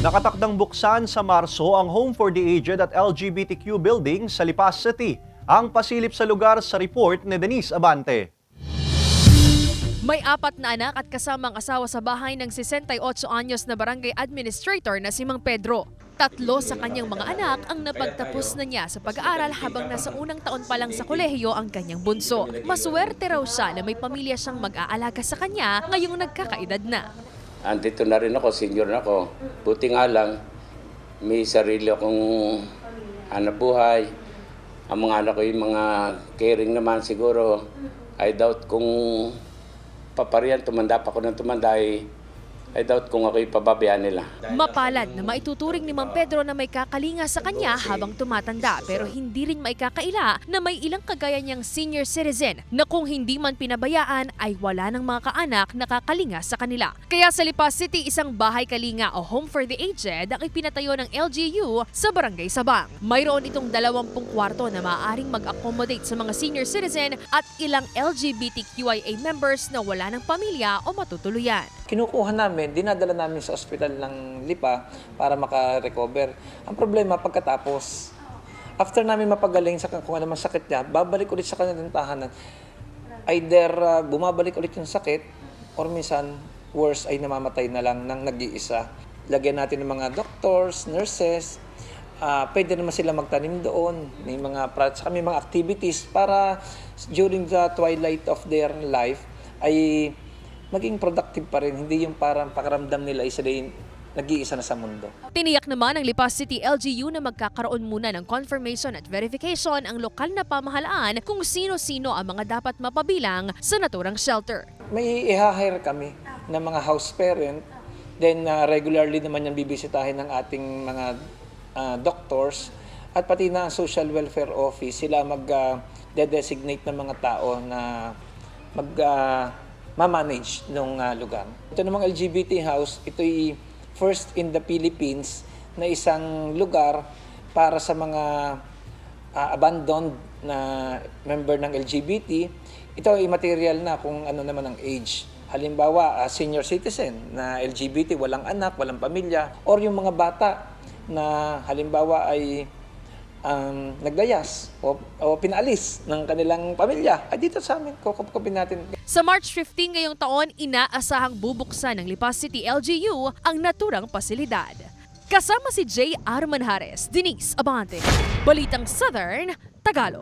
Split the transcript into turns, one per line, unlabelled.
Nakatakdang buksan sa Marso ang Home for the Aged at LGBTQ building sa Lipas City. Ang pasilip sa lugar sa report ni Denise Abante.
May 4 na anak at kasamang asawa sa bahay ng 68 anyos na barangay administrator na si Mang Pedro. 3 sa kanyang mga anak ang napagtapos na niya sa pag-aaral habang nasa unang taon pa lang sa kolehiyo ang kanyang bunso. Maswerte raw siya na may pamilya siyang mag-aalaga sa kanya ngayong nagkakaedad na.
Andito na rin ako, senior na ako. Buti nga lang, may sarili akong hanap buhay. Ang mga anak ko yung mga caring naman siguro. I doubt kung papariyan, tumanda pa ako ng tumanda, I doubt kung ako ipababayaan nila.
Mapalad na maituturing ni Mang Pedro na may kakalinga sa kanya habang tumatanda pero hindi rin maikakaila na may ilang kagaya niyang senior citizen na kung hindi man pinabayaan ay wala ng mga kaanak na kakalinga sa kanila. Kaya sa Lipas City, isang bahay kalinga o Home for the Aged ang ipinatayo ng LGU sa Barangay Sabang. Mayroon itong 20 kwarto na maaaring mag-accommodate sa mga senior citizen at ilang LGBTQIA members na wala ng pamilya o matutuluyan.
Kinukuha namin, dinadala namin sa ospital ng Lipa para maka-recover. Ang problema, pagkatapos, after namin mapagaling sa kung ano man sakit niya, babalik ulit sa kanilang tahanan. Either bumabalik ulit yung sakit or minsan worse ay namamatay na lang ng nag-iisa. Lagyan natin ng mga doctors, nurses, pwede naman sila magtanim doon. May mga may mga activities para during the twilight of their life ay maging productive pa rin, hindi yung parang pakiramdam nila ay sila yung nag-iisa na sa mundo.
Tiniyak naman ng Lipas City LGU na magkakaroon muna ng confirmation at verification ang lokal na pamahalaan kung sino-sino ang mga dapat mapabilang sa naturang shelter.
May i-hire kami ng mga house parent, then regularly naman yung bibisitahin ng ating mga doctors at pati na ang social welfare office, sila mag-designate ng mga tao na ma-manage ng lugar. Ito namang LGBT house, ito'y first in the Philippines na isang lugar para sa mga abandoned na member ng LGBT. Ito ay material na kung ano naman ang age. Halimbawa, senior citizen na LGBT, walang anak, walang pamilya, or yung mga bata na halimbawa ay naglayas o pinaalis ng kanilang pamilya. Ay dito sa amin, kukupkupin natin.
Sa March 15 ngayong taon, inaasahang bubuksan ng Lipas City LGU ang naturang pasilidad. Kasama si J. Armanhares, Denise Abante, Balitang Southern, Tagalog.